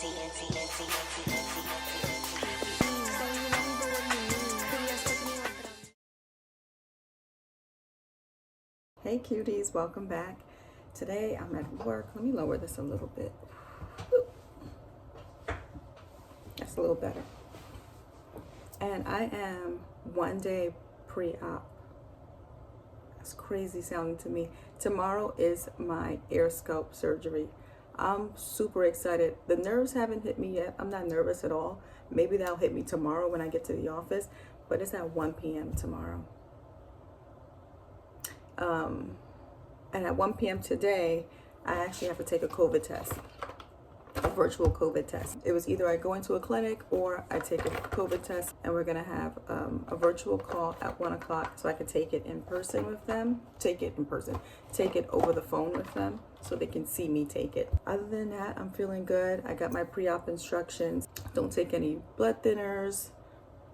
Hey cuties, welcome back. Today I'm at work. Let me lower this a little bit. That's a little better. And I am 1 day pre-op. That's crazy sounding to me. Tomorrow is my Airsculpt surgery. I'm super excited. The nerves haven't hit me yet. I'm not nervous at all. Maybe that'll hit me tomorrow when I get to the office, but it's at 1 p.m. tomorrow. And at 1 p.m. today, I actually have to take a COVID test, a virtual COVID test. It was either I go into a clinic or I take a COVID test, and we're gonna have a virtual call at 1 o'clock so I can take it in person with them, take it over the phone with them so they can see me take it. Other than that, I'm feeling good. I got my pre-op instructions. Don't take any blood thinners,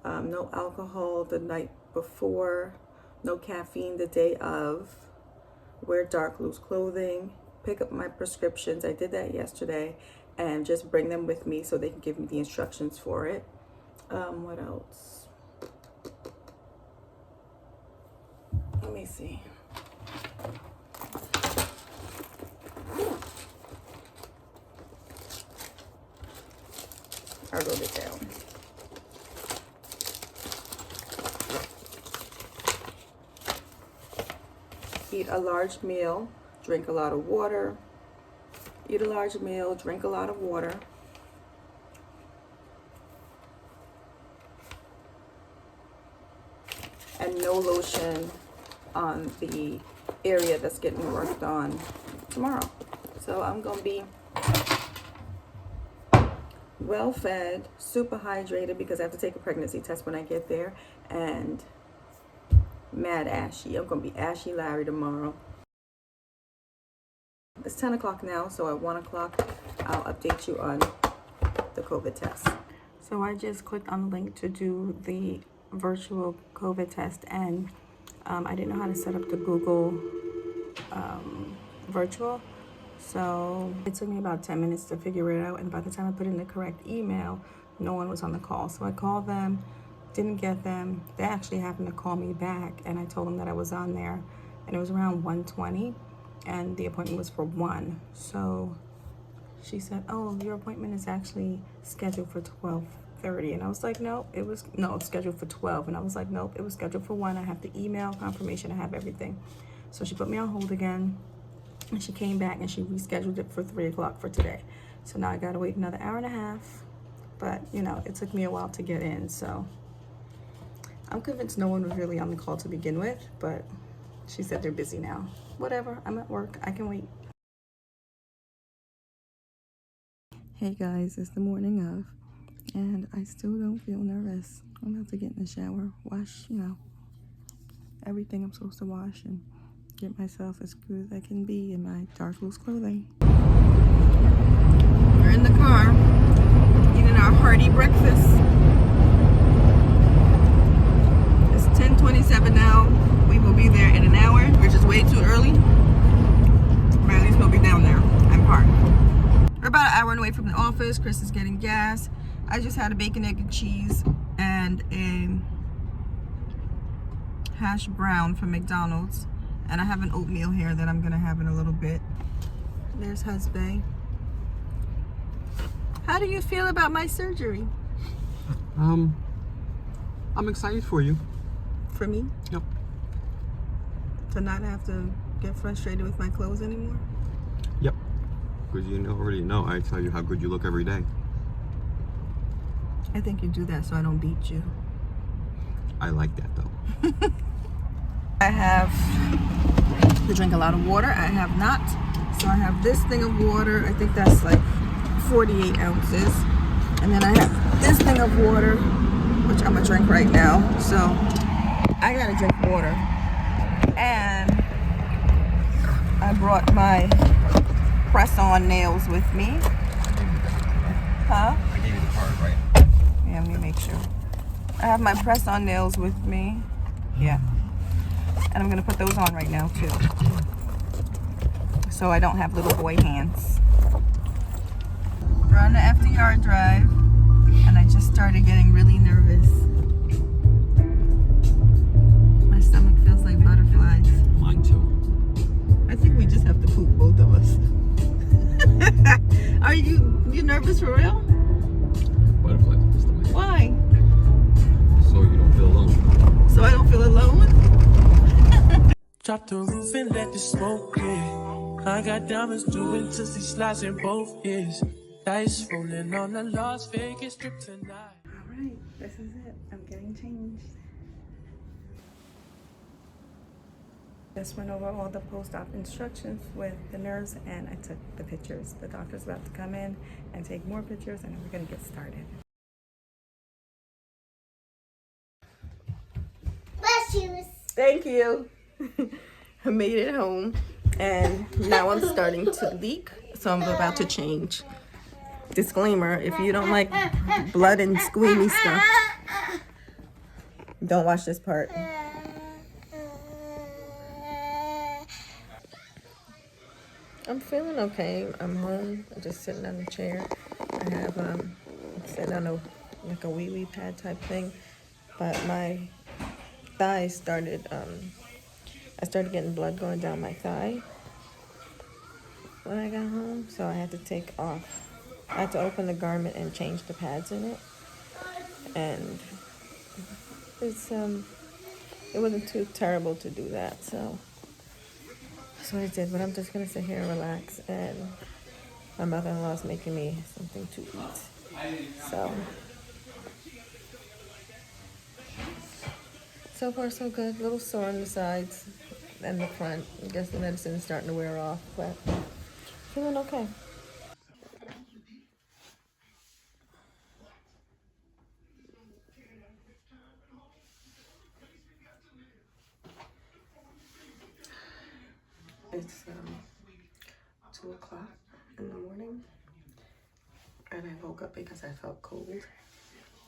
no alcohol the night before, no caffeine the day of, wear dark loose clothing, pick up my prescriptions. I did that yesterday, and just bring them with me so they can give me the instructions for it. What else? Let me see. I wrote it down. Eat a large meal, drink a lot of water. Eat a large meal, drink a lot of water. And no lotion on the area that's getting worked on tomorrow. So I'm gonna be well fed, super hydrated, because I have to take a pregnancy test when I get there, and mad ashy. I'm gonna be ashy Larry tomorrow. It's 10 o'clock now, so at 1 o'clock I'll update you on the COVID test. So I just clicked on the link to do the virtual COVID test, and I didn't know how to set up the Google virtual, so it took me about 10 minutes to figure it out, and by the time I put in the correct email, no one was on the call. So I called them, didn't get them. They actually happened to call me back, and I told them that I was on there, and it was around 1:20, and the appointment was for 1. So she said, oh, your appointment is actually scheduled for 12:30. And I was like, no, it's scheduled for 12. And I was like, nope, it was scheduled for 1. I have the email confirmation, I have everything. So she put me on hold again, and she came back and she rescheduled it for 3 o'clock for today. So now I gotta wait another hour and a half, but you know, it took me a while to get in. So I'm convinced no one was really on the call to begin with, but she said they're busy now. Whatever, I'm at work, I can wait. Hey guys, it's the morning of, and I still don't feel nervous. I'm about to get in the shower, wash, you know, everything I'm supposed to wash, and get myself as good as I can be in my dark loose clothing. We're in the car, eating our hearty breakfast. It's 10:27 now. We will be there in an hour, which is way too early. But at least we'll be down there and parked. We're about an hour away from the office. Chris is getting gas. I just had a bacon, egg, and cheese and a hash brown from McDonald's. And I have an oatmeal here that I'm gonna have in a little bit. There's husband. How do you feel about my surgery? I'm excited for you. For me? Yep. To not have to get frustrated with my clothes anymore? Yep. Because you already know I tell you how good you look every day. I think you do that so I don't beat you. I like that though. I have to drink a lot of water. I have not. So I have this thing of water. I think that's like 48 ounces. And then I have this thing of water, which I'm gonna drink right now. So I gotta drink water. And I brought my press-on nails with me. Huh? I gave you the card, right? Yeah, let me make sure. I have my press-on nails with me. Yeah. And I'm gonna put those on right now too, so I don't have little boy hands. We're on the FDR drive, and I just started getting really nervous. My stomach feels like butterflies. Mine too. I think we just have to poop, both of us. Are you nervous for real? Butterflies in the stomach. Why? So you don't feel alone. So I don't feel alone? Drop the roof and let the smoke clear. I got diamonds doing tootsie slides in both ears. Dice rolling on the Las Vegas strip tonight. Alright, this is it. I'm getting changed. Just went over all the post-op instructions with the nurse, and I took the pictures. The doctor's about to come in and take more pictures, and then we're gonna get started. Bless you. Thank you. I made it home, and now I'm starting to leak, so I'm about to change. Disclaimer, if you don't like blood and squeamy stuff, don't watch this part. I'm feeling okay. I'm home. I'm just sitting on the chair. I have I'm sitting on a wee pad type thing, but my thigh started I started getting blood going down my thigh when I got home, so I had to take off. I had to open the garment and change the pads in it, and it wasn't too terrible to do that, so that's what I did. But I'm just gonna sit here and relax, and my mother-in-law is making me something to eat, so far so good. A little sore on the sides and the front. I guess the medicine is starting to wear off, but feeling okay. It's 2 o'clock in the morning, and I woke up because I felt cold.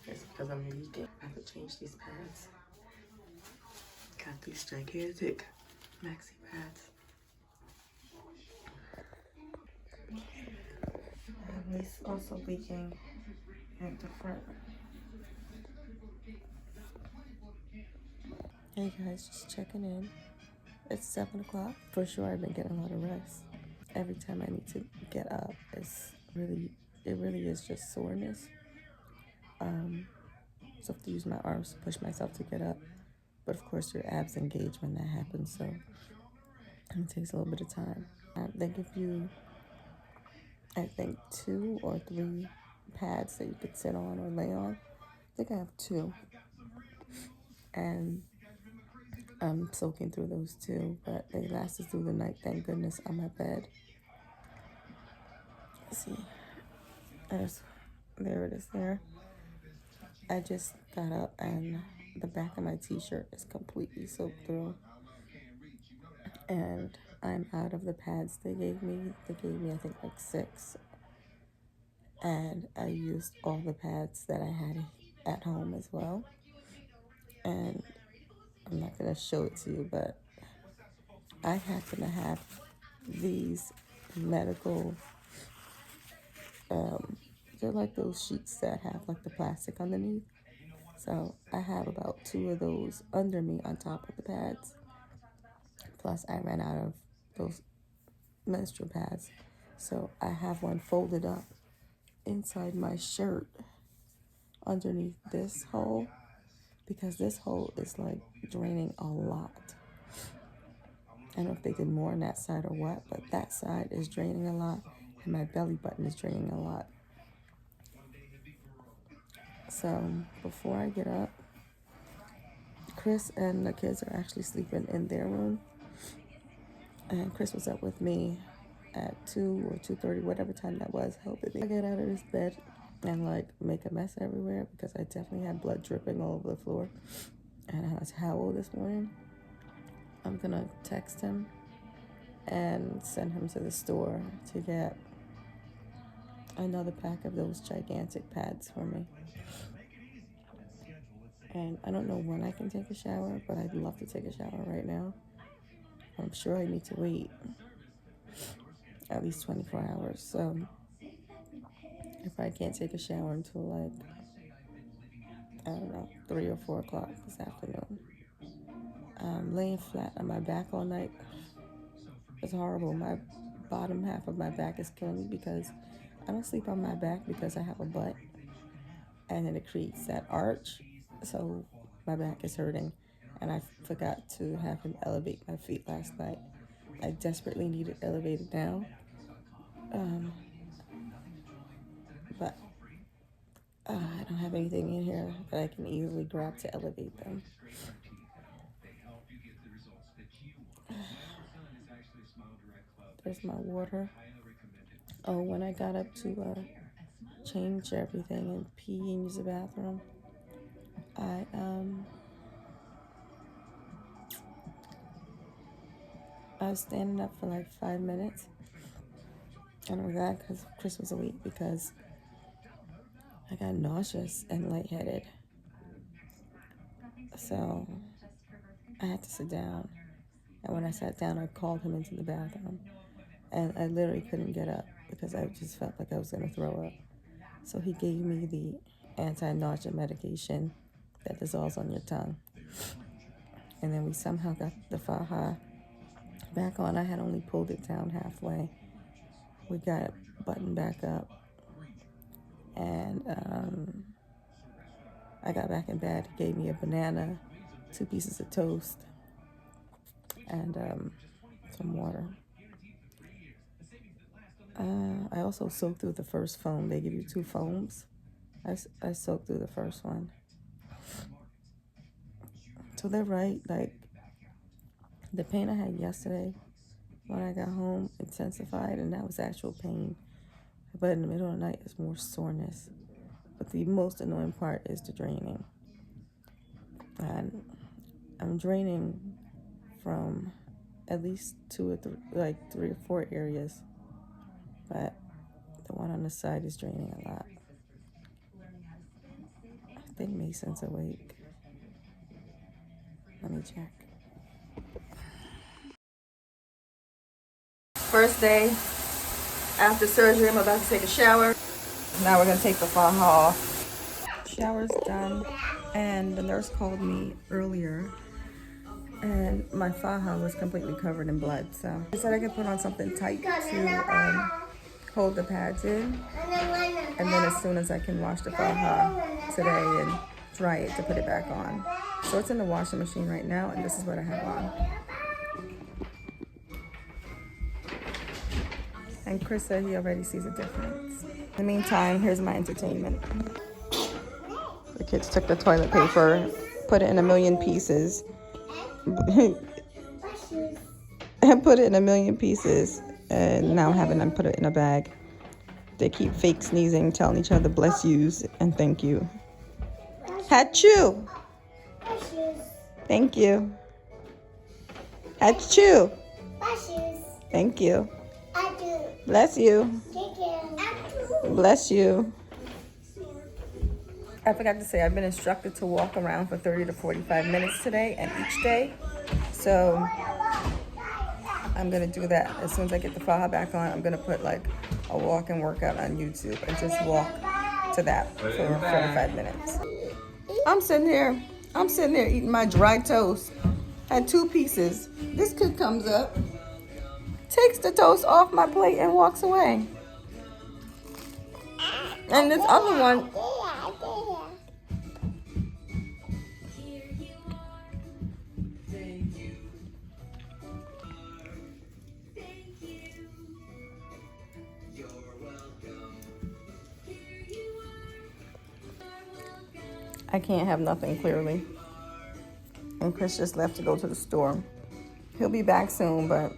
It's because I'm leaking. I have to change these pads. Got these gigantic maxi pads. And these also leaking at the front. Hey guys, just checking in. It's 7 o'clock. For sure, I've been getting a lot of rest. Every time I need to get up, it really is just soreness. So I have to use my arms to push myself to get up. But of course, your abs engage when that happens, so it takes a little bit of time. They give you, I think, 2 or 3 pads that you could sit on or lay on. I think I have 2. And I'm soaking through those 2, but they lasted through the night, thank goodness, on my bed. Let's see. There it is there. I just got up and the back of my t-shirt is completely soaked through. And I'm out of the pads they gave me. They gave me, I think, like 6. And I used all the pads that I had at home as well. And I'm not going to show it to you, but I happen to have these medical, they're like those sheets that have like the plastic underneath. So I have about 2 of those under me on top of the pads. Plus I ran out of those menstrual pads. So I have one folded up inside my shirt underneath this hole, because this hole is like draining a lot. I don't know if they did more on that side or what, but that side is draining a lot, and my belly button is draining a lot. So before I get up, Chris and the kids are actually sleeping in their room, and Chris was up with me at 2 or 2:30, whatever time that was, helping me. I get out of this bed and like make a mess everywhere because I definitely had blood dripping all over the floor, and I had a towel this morning. I'm gonna text him and send him to the store to get another pack of those gigantic pads for me. And I don't know when I can take a shower, but I'd love to take a shower right now. I'm sure I need to wait at least 24 hours. So if I can't take a shower until like, I don't know, 3 or 4 o'clock this afternoon. Laying flat on my back all night is horrible. My bottom half of my back is killing me because I don't sleep on my back because I have a butt and then it creates that arch. So my back is hurting, and I forgot to have him elevate my feet last night. I desperately need it elevated now. But I don't have anything in here that I can easily grab to elevate them. There's my water. Oh, when I got up to change everything and pee and use the bathroom, I was standing up for like 5 minutes. And I was glad because Chris was awake because I got nauseous and lightheaded. So I had to sit down. And when I sat down, I called him into the bathroom. And I literally couldn't get up because I just felt like I was going to throw up. So he gave me the anti-nausea medication that dissolves on your tongue. And then we somehow got the faja back on. I had only pulled it down halfway. We got it buttoned back up. And I got back in bed. He gave me a banana, 2 pieces of toast, and some water. I also soaked through the first foam. They give you 2 foams. I soaked through the first one. So they're right. Like, the pain I had yesterday when I got home intensified, and that was actual pain. But in the middle of the night, it's more soreness. But the most annoying part is the draining. And I'm draining from at least 2 or 3, like 3 or 4 areas. But the one on the side is draining a lot. I think Mason's awake. Let me check. First day after surgery, I'm about to take a shower. Now we're gonna take the faja off. Shower's done, and the nurse called me earlier, and my faja was completely covered in blood. So she said I could put on something tight to hold the pads in, and then as soon as I can wash the faja today and dry it to put it back on. So it's in the washing machine right now, and this is what I have on. And Chris said he already sees a difference. In the meantime, here's my entertainment. The kids took the toilet paper, put it in a million pieces, and put it in a million pieces, and now I'm having them put it in a bag. They keep fake sneezing, telling each other bless yous and thank you. Achoo! Thank you. Achoo! Thank you. Bless you. Bless you. I forgot to say, I've been instructed to walk around for 30 to 45 minutes today and each day. So I'm going to do that. As soon as I get the faja back on, I'm going to put like a walking workout on YouTube and just walk to that for 45 minutes. I'm sitting there eating my dry toast. Had 2 pieces. This kid comes up, takes the toast off my plate and walks away. And this other one, I can't have nothing clearly. And Chris just left to go to the store. He'll be back soon, but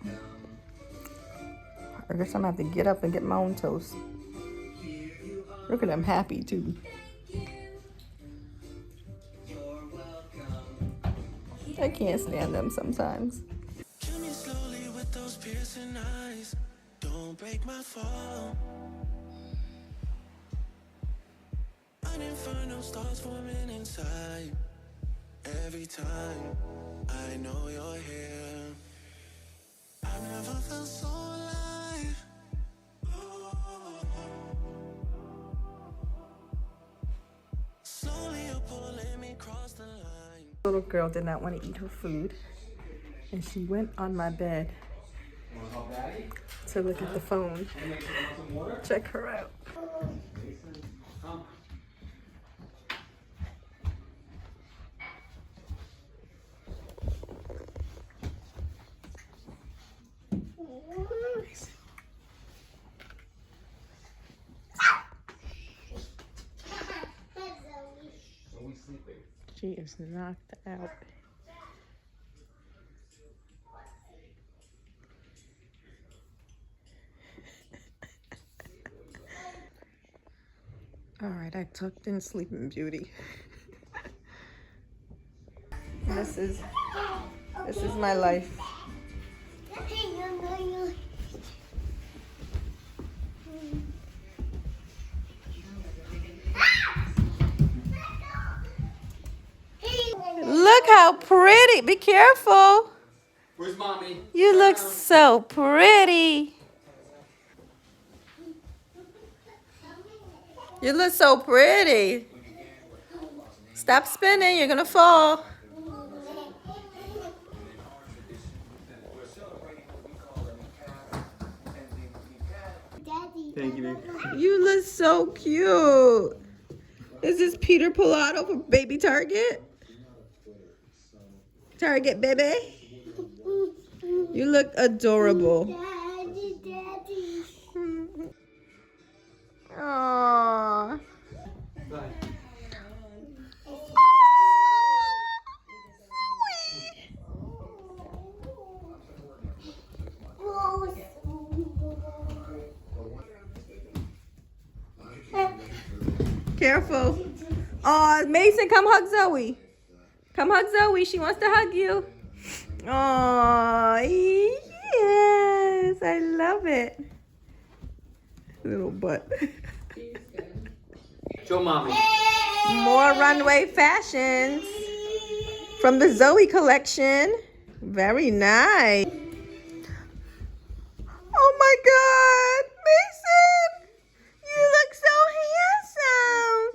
I guess I'm gonna have to get up and get my own toast. Look at them happy too. I can't stand them sometimes. Kill me slowly with those piercing eyes. Don't break my fall. An inferno starts forming inside. Every time I know you're here. I've never felt so alive. Little girl did not want to eat her food, and she went on my bed to look at the phone. Check her out. She is knocked out. All right, I tucked in Sleeping Beauty. This is my life. Look how pretty. Be careful. Where's mommy? You look so pretty. You look so pretty. Stop spinning. You're going to fall. Thank you. You look so cute. Is this Peter Pilato from Baby Target? Target, baby. You look adorable. Daddy. Aww. Careful. Aw, Mason, come hug Zoe. Come hug Zoe. She wants to hug you. Aw, yes. I love it. Little butt. Show mommy. More runway fashions from the Zoe collection. Very nice. Oh my God, Mason, you look so handsome.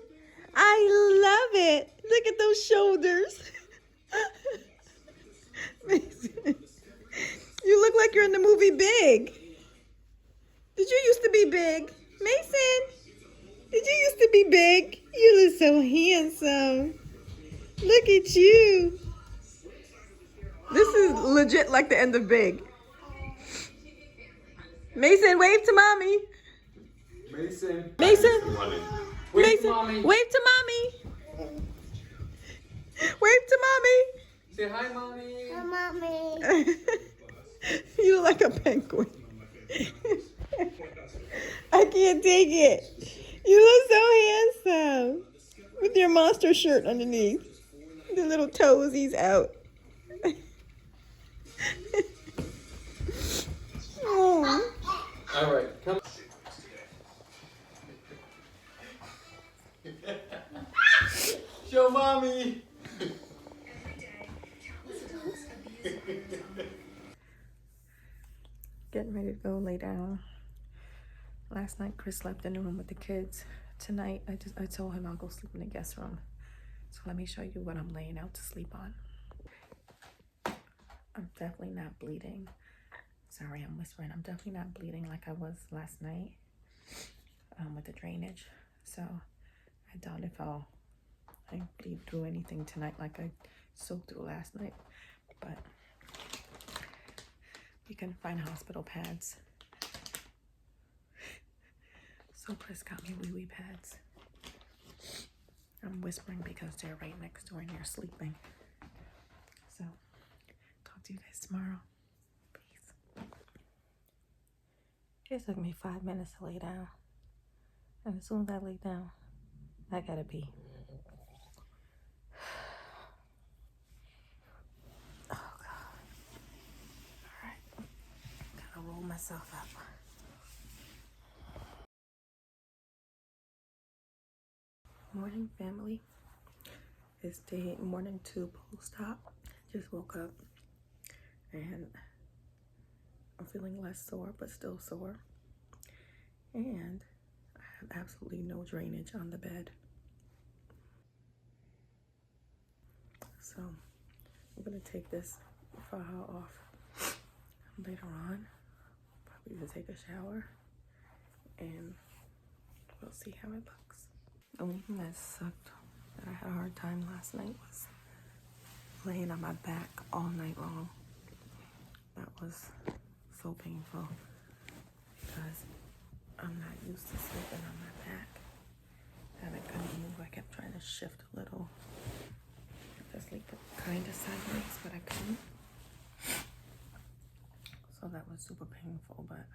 I love it. Look at those shoulders. Mason, you look like you're in the movie Big. Did you used to be big? Mason, did you used to be big? You look so handsome. Look at you. This is legit like the end of Big. Mason, wave to mommy. Mason. Mason. Wave Mason, to mommy. wave to mommy. Wave to mommy. Say hi, mommy. Hi, mommy. You look like a penguin. I can't take it. You look so handsome. With your monster shirt underneath. The little toesies out. Oh. All right, come. Show mommy. Getting ready to go lay down. Last night Chris slept in the room with the kids. Tonight I told him I'll go sleep in the guest room. So let me show you what I'm laying out to sleep on. I'm definitely not bleeding. Sorry, I'm whispering. I'm definitely not bleeding like I was last night with the drainage. So I doubt if I bleed through anything tonight like I soaked through last night. But you can find hospital pads. So Chris got me wee-wee pads. I'm whispering because they're right next door and they're sleeping. So talk to you guys tomorrow. Peace. It took me 5 minutes to lay down. And as soon as I lay down, I gotta pee. Oh God. All right. Gotta roll myself up. Morning, family. It's day morning 2 post-op. Just woke up and I'm feeling less sore but still sore, and I have absolutely no drainage on the bed. So I'm gonna take this file off later on. Probably to take a shower, and we'll see how it looks. The only thing that sucked, that I had a hard time last night, was laying on my back all night long. That was so painful because I'm not used to sleeping on my back, and I couldn't move. I kept trying to shift a little to sleep kind of sideways, but I couldn't. So that was super painful, but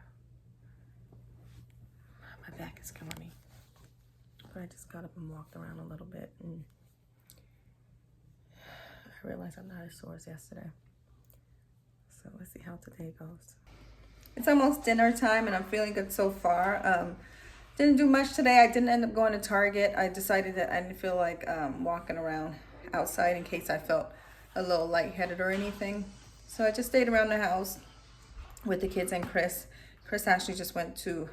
my back is killing me. But I just got up and walked around a little bit, and I realized I'm not as sore as yesterday. So let's see how today goes. It's almost dinner time, and I'm feeling good so far. Didn't do much today. I didn't end up going to Target. I decided that I didn't feel like walking around outside in case I felt a little lightheaded or anything. So I just stayed around the house with the kids and Chris. Chris actually just went to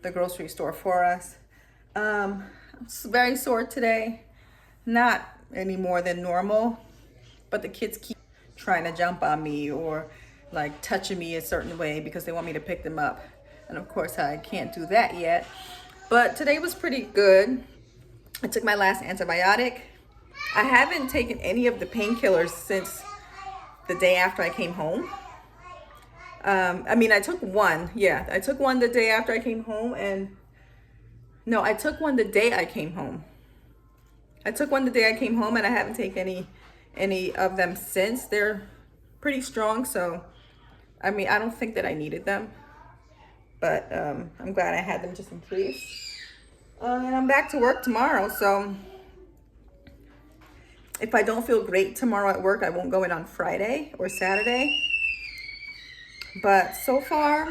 the grocery store for us. I'm very sore today. Not any more than normal, but the kids keep trying to jump on me or like touching me a certain way because they want me to pick them up. And of course I can't do that yet. But today was pretty good. I took my last antibiotic. I haven't taken any of the painkillers since the day after I came home. I mean, I took one. Yeah, I took one the day after I came home, and no, I took one the day I came home. I took one the day I came home, and I haven't taken any of them since. They're pretty strong, so I mean, I don't think that I needed them, but I'm glad I had them just in case. And I'm back to work tomorrow, so if I don't feel great tomorrow at work, I won't go in on Friday or Saturday. But so far,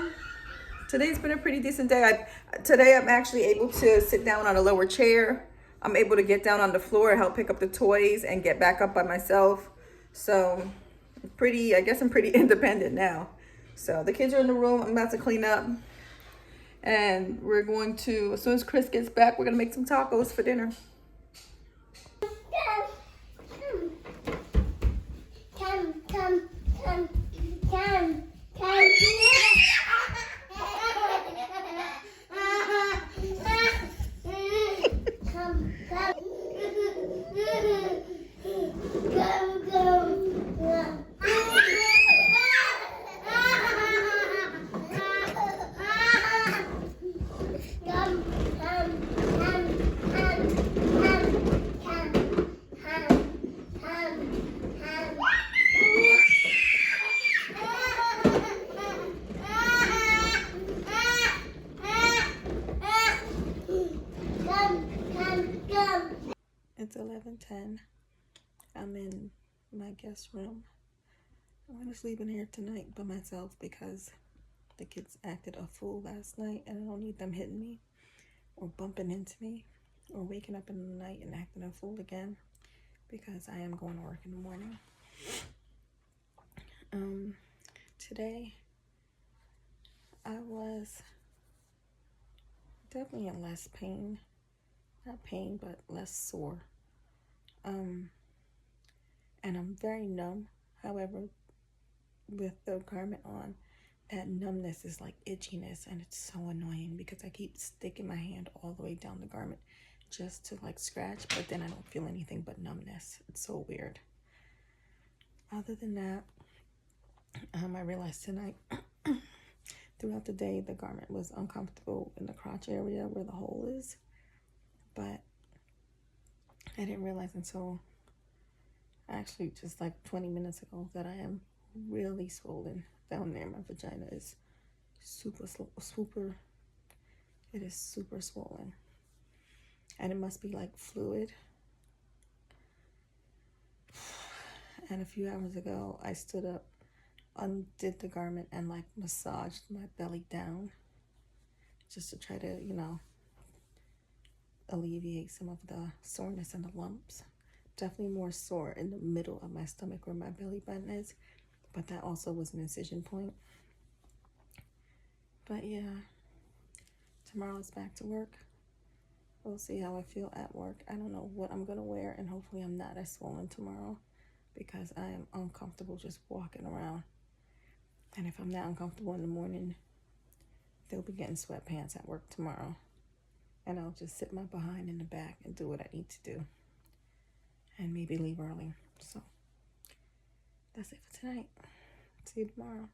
today's been a pretty decent day. Today I'm actually able to sit down on a lower chair. I'm able to get down on the floor, help pick up the toys, and get back up by myself. So I guess I'm pretty independent now. So the kids are in the room. I'm about to clean up. And we're going to, as soon as Chris gets back, we're going to make some tacos for dinner. It's 11:10. I'm in my guest room. I'm gonna sleep in here tonight by myself because the kids acted a fool last night, and I don't need them hitting me or bumping into me or waking up in the night and acting a fool again, because I am going to work in the morning. Today I was definitely in less pain. Not pain, but less sore. And I'm very numb. However, with the garment on, that numbness is like itchiness, and it's so annoying because I keep sticking my hand all the way down the garment just to like scratch, but then I don't feel anything but numbness. It's so weird. Other than that, I realized tonight throughout the day the garment was uncomfortable in the crotch area where the hole is, but I didn't realize until actually just like 20 minutes ago that I am really swollen down there. My vagina is super, it is super swollen, and it must be like fluid. And a few hours ago I stood up, undid the garment, and like massaged my belly down just to try to, you know, alleviate some of the soreness and the lumps. Definitely more sore in the middle of my stomach where my belly button is, but that also was an incision point. But yeah, tomorrow's back to work. We'll see how I feel at work. I don't know what I'm gonna wear, and hopefully I'm not as swollen tomorrow. because I am uncomfortable just walking around. And if I'm not uncomfortable in the morning, they'll be getting sweatpants at work tomorrow. And I'll just sit my behind in the back and do what I need to do. And maybe leave early. So that's it for tonight. See you tomorrow.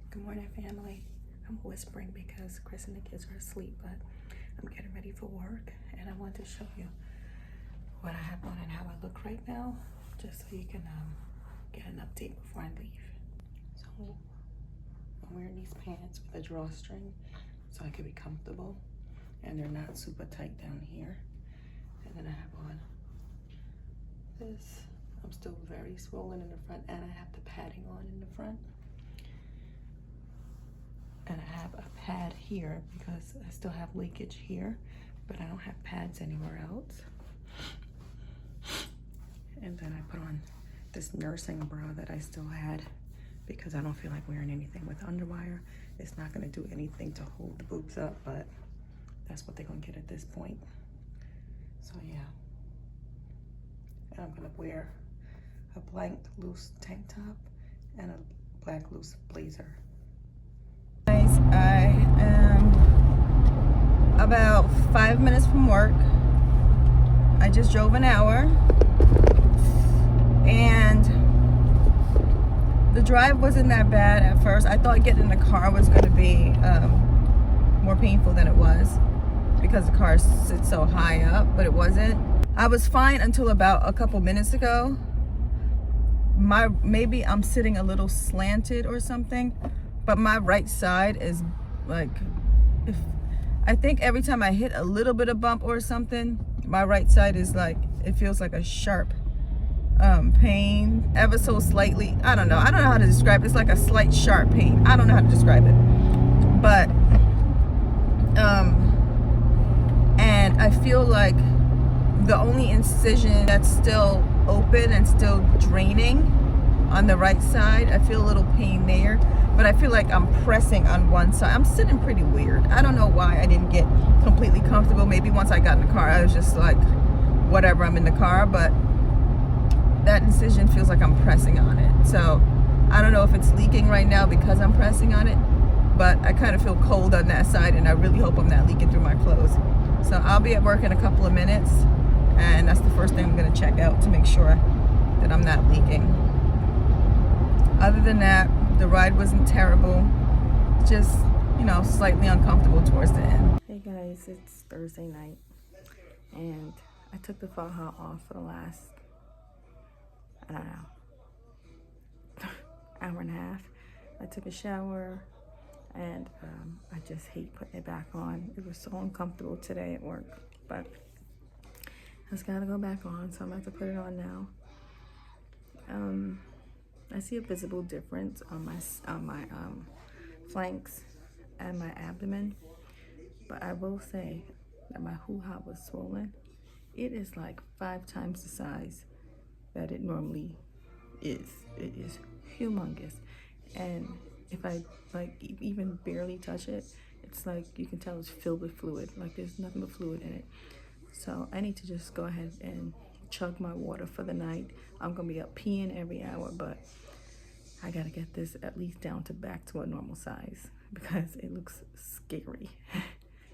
Good morning, family. I'm whispering because Chris and the kids are asleep, but I'm getting ready for work. And I want to show you what I have on and how I look right now, just so you can get an update before I leave. So I'm wearing these pants with a drawstring so I can be comfortable, and they're not super tight down here. And then I have on this. I'm still very swollen in the front, and I have the padding on in the front. And I have a pad here because I still have leakage here, but I don't have pads anywhere else. And then I put on this nursing bra that I still had because I don't feel like wearing anything with underwire. It's not gonna do anything to hold the boobs up, but that's what they're gonna get at this point. So yeah. And I'm gonna wear a blank loose tank top and a black loose blazer. Guys, I am about 5 minutes from work. I just drove an hour. And the drive wasn't that bad at first. I thought getting in the car was going to be more painful than it was because the car sits so high up, but it wasn't. I was fine until about a couple minutes ago. Maybe I'm sitting a little slanted or something, but my right side is like, I think every time I hit a little bit of bump or something, my right side is like, it feels like a sharp pain, ever so slightly. I don't know how to describe it. It's like a slight sharp pain. I don't know how to describe it, but and I feel like the only incision that's still open and still draining on the right side, I feel a little pain there, but I feel like I'm pressing on one side. I'm sitting pretty weird. I don't know why I didn't get completely comfortable. Maybe once I got in the car, I was just like, whatever, I'm in the car, but that incision feels like I'm pressing on it. So I don't know if it's leaking right now because I'm pressing on it, but I kind of feel cold on that side, and I really hope I'm not leaking through my clothes. So I'll be at work in a couple of minutes, and that's the first thing I'm gonna check out to make sure that I'm not leaking. Other than that, the ride wasn't terrible, just, you know, slightly uncomfortable towards the end. Hey guys, it's Thursday night, and I took the faja off for the last, I don't know, hour and a half. I took a shower, and I just hate putting it back on. It was so uncomfortable today at work, but I just gotta go back on, so I'm gonna have to put it on now. I see a visible difference on my flanks and my abdomen, but I will say that my hoo-ha was swollen. It is like 5 times the size that it normally is. It is humongous, and if I like even barely touch it, it's like you can tell it's filled with fluid. Like there's nothing but fluid in it. So I need to just go ahead and chug my water for the night. I'm gonna be up peeing every hour, but I gotta get this at least down to back to a normal size because it looks scary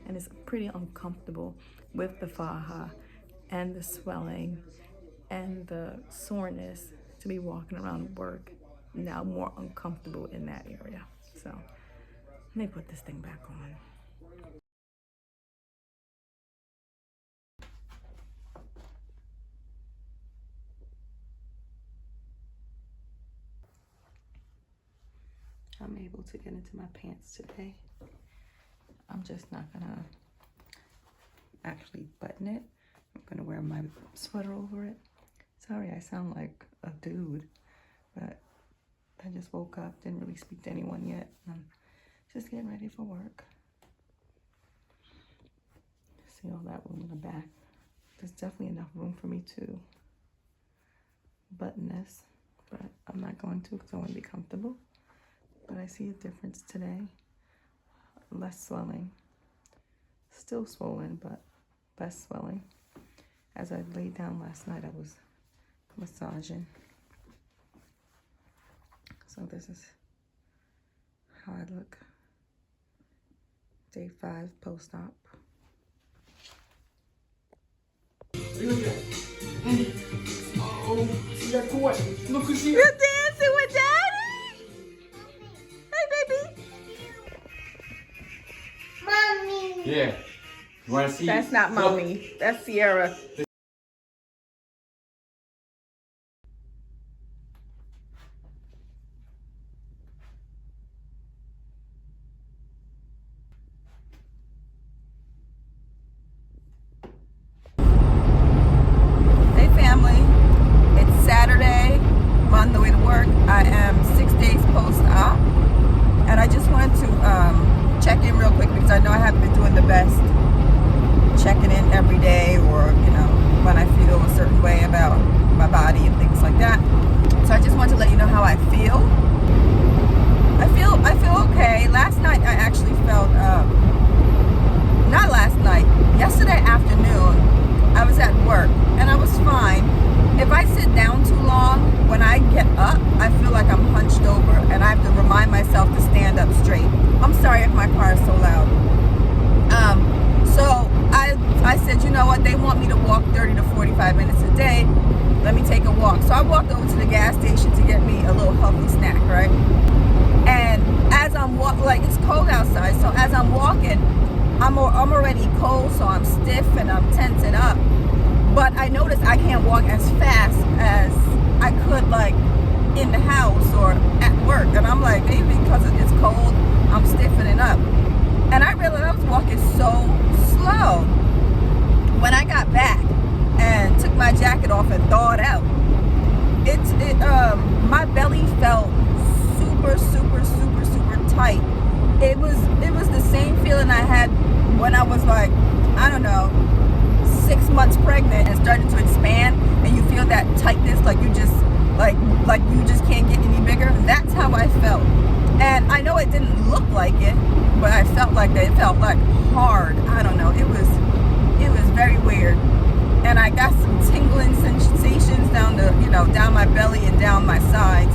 and it's pretty uncomfortable with the faja and the swelling and the soreness to be walking around work. Now more uncomfortable in that area. So let me put this thing back on. I'm able to get into my pants today. I'm just not gonna actually button it. I'm gonna wear my sweater over it. Sorry, I sound like a dude, but I just woke up, didn't really speak to anyone yet. I'm just getting ready for work. See all that room in the back. There's definitely enough room for me to button this, but I'm not going to because I want to be comfortable. But I see a difference today. Less swelling. Still swollen, but less swelling. As I laid down last night, I was massaging. So this is how I look. Day 5 post-op. Oh, she got caught. Look who she You're dancing with Daddy? Hey, baby. Mommy. Yeah. You wanna see? That's not Mommy. That's Sierra. Hey family, it's Saturday. I'm on the way to work. I am 6 days post-op, and I just wanted to check in real quick because I know I haven't been doing the best checking in every day, or when I feel a certain way about my body and things like that. So I just wanted to let you know how I feel. I feel okay. Last night I actually felt not last night, yesterday afternoon I was at work and I was fine. If I sit down too long, when I get up, I feel like I'm hunched over and I have to remind myself to stand up straight. I'm sorry if my car is so loud. So I said, you know what, they want me to walk 30 to 45 minutes a day. Let me take a walk. So I walked over to the gas station to get me a little healthy snack, right? And as I'm walking, like it's cold outside, so as I'm walking, I'm already cold, so I'm stiff and I'm tensing up. But I noticed I can't walk as fast as I could, like in the house or at work. And I'm like, maybe because it's cold, I'm stiffening up. And I realized I was walking so slow. When I got back and took my jacket off and thawed out, my belly felt super tight. It was the same feeling I had when I was like, I don't know, 6 months pregnant and starting to expand, and you feel that tightness, like you just like you just can't get any bigger. That's how I felt. And I know it didn't look like it, but I felt like that. It felt like hard. I don't know. It was very weird. And I got some tingling sensations down my belly and down my sides.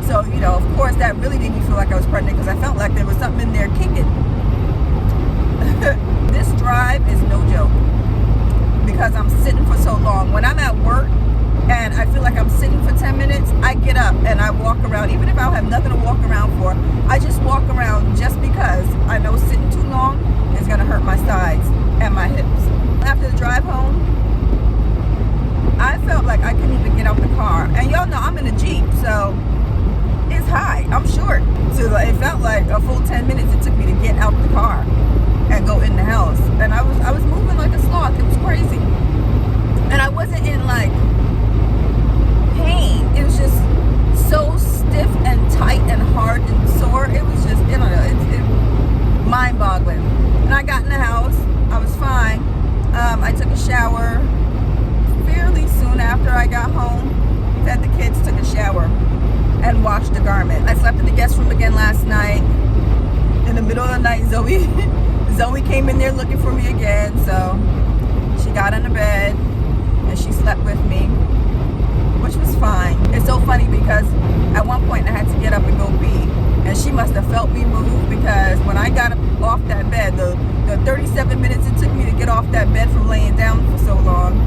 So, of course, that really made me feel like I was pregnant because I felt like there was something in there kicking. This drive is no joke because I'm sitting for so long. When I'm at work and I feel like I'm sitting for 10 minutes, I get up and I walk around. Even if I don't have nothing to walk around for, I just walk around just because I know sitting too long is going to hurt my sides and my hips. After the drive home, I felt like I couldn't even get out the car. And y'all know I'm in a Jeep, so it's high. I'm short. So it felt like a full 10 minutes it took me to get out the car and go in the house. And I was moving like a sloth. It was crazy. And I wasn't in like pain. It was just so stiff and tight and hard and sore. It was just, it's mind-boggling. And I got in the house. I was fine. I took a shower fairly soon after I got home. Fed the kids, took a shower, and washed the garment. I slept in the guest room again last night. In the middle of the night, Zoe came in there looking for me again, so she got in the bed and she slept with me, which was fine. It's so funny because at one point I had to get up and go pee, and she must have felt me move because when I got up off that bed, the 37 minutes it took me to get off that bed from laying down for so long,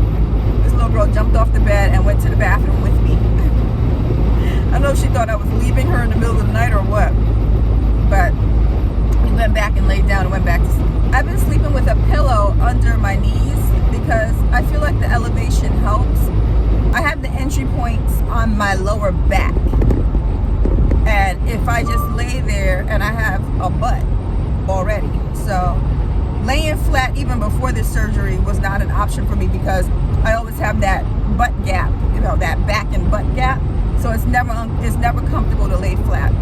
this little girl jumped off the bed and went to the bathroom with me. I don't know if she thought I was leaving her in the middle of the night or what, but we went back and laid down and went back to sleep. I've been sleeping with a pillow under my knees because I feel like the elevation helps. I have the entry points on my lower back, and if I just lay there, and I have a butt already, so laying flat even before this surgery was not an option for me because I always have that butt gap, that back and butt gap. So it's never comfortable to lay flat.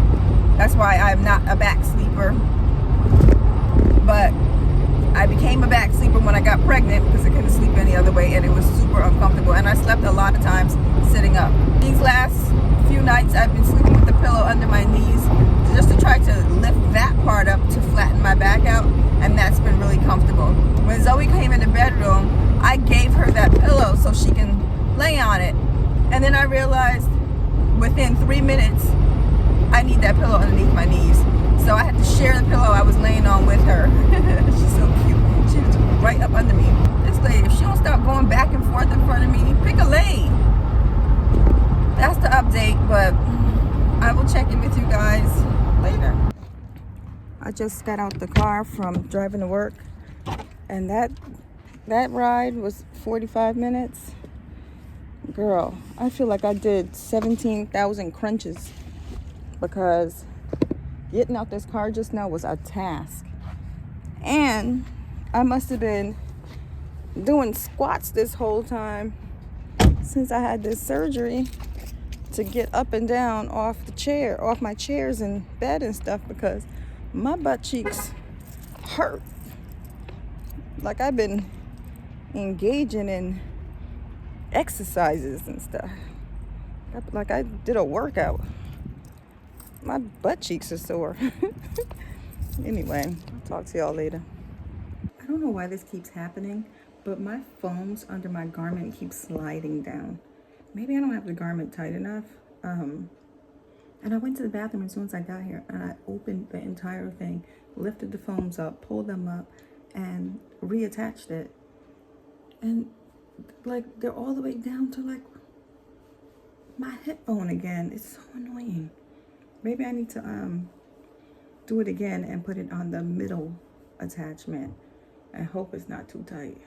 That's why I'm not a back sleeper. But I became a back sleeper when I got pregnant because I couldn't sleep any other way, and it was super uncomfortable. And I slept a lot of times sitting up. These last few nights I've been sleeping with the pillow under my knees just to try to lift that part up to flatten my back out, and that's been really comfortable. When Zoe came in the bedroom, I gave her that pillow I just got out the car from driving to work, and that ride was 45 minutes. Girl, I feel like I did 17,000 crunches because getting out this car just now was a task. And I must have been doing squats this whole time since I had this surgery to get up and down off my chairs and bed and stuff, because my butt cheeks hurt. Like I've been engaging in exercises and stuff. Like I did a workout. My butt cheeks are sore. Anyway, I'll talk to y'all later. I don't know why this keeps happening, but my foams under my garment keep sliding down. Maybe I don't have the garment tight enough. And I went to the bathroom as soon as I got here, and I opened the entire thing, lifted the foams up, pulled them up, and reattached it. And like they're all the way down to like my hip bone again. It's so annoying. Maybe I need to do it again and put it on the middle attachment. I hope it's not too tight.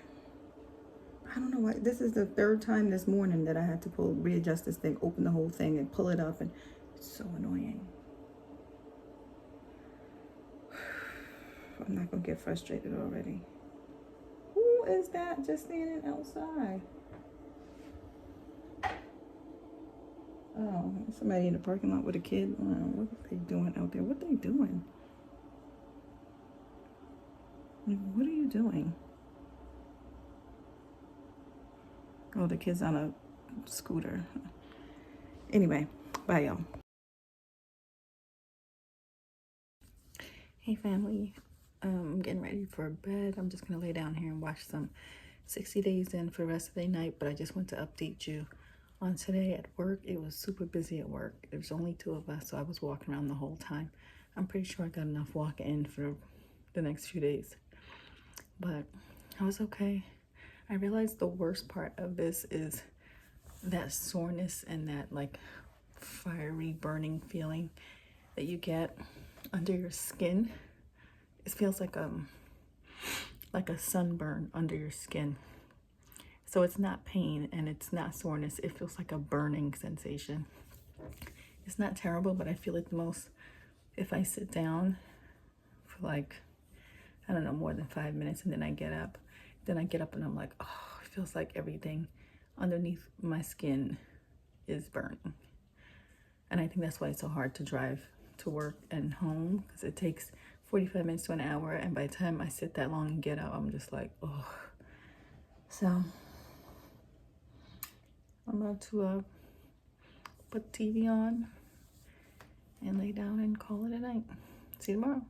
I don't know why. This is the third time this morning that I had to readjust this thing, open the whole thing and pull it up, and it's so annoying. I'm not gonna get frustrated already. Who is that just standing outside? Oh, somebody in the parking lot with a kid. What are they doing out there? What are they doing? Like, what are you doing? Oh, the kid's on a scooter. Anyway, bye y'all. Hey family, I'm getting ready for bed. I'm just gonna lay down here and watch some 60 Days In for the rest of the night, but I just want to update you on today at work. It was super busy at work. There's only 2 of us, so I was walking around the whole time. I'm pretty sure I got enough walk in for the next few days, but I was okay. I realized the worst part of this is that soreness and that like fiery burning feeling that you get under your skin. It feels like a sunburn under your skin. So it's not pain and it's not soreness. It feels like a burning sensation. It's not terrible, but I feel it the most if I sit down for like, I don't know, more than 5 minutes, and then I get up. Then I get up and I'm like, oh, it feels like everything underneath my skin is burning. And I think that's why it's so hard to drive to work and home, because it takes 45 minutes to an hour, and by the time I sit that long and get up, I'm just like, oh. So I'm about to put the TV on and lay down and call it a night. See you tomorrow.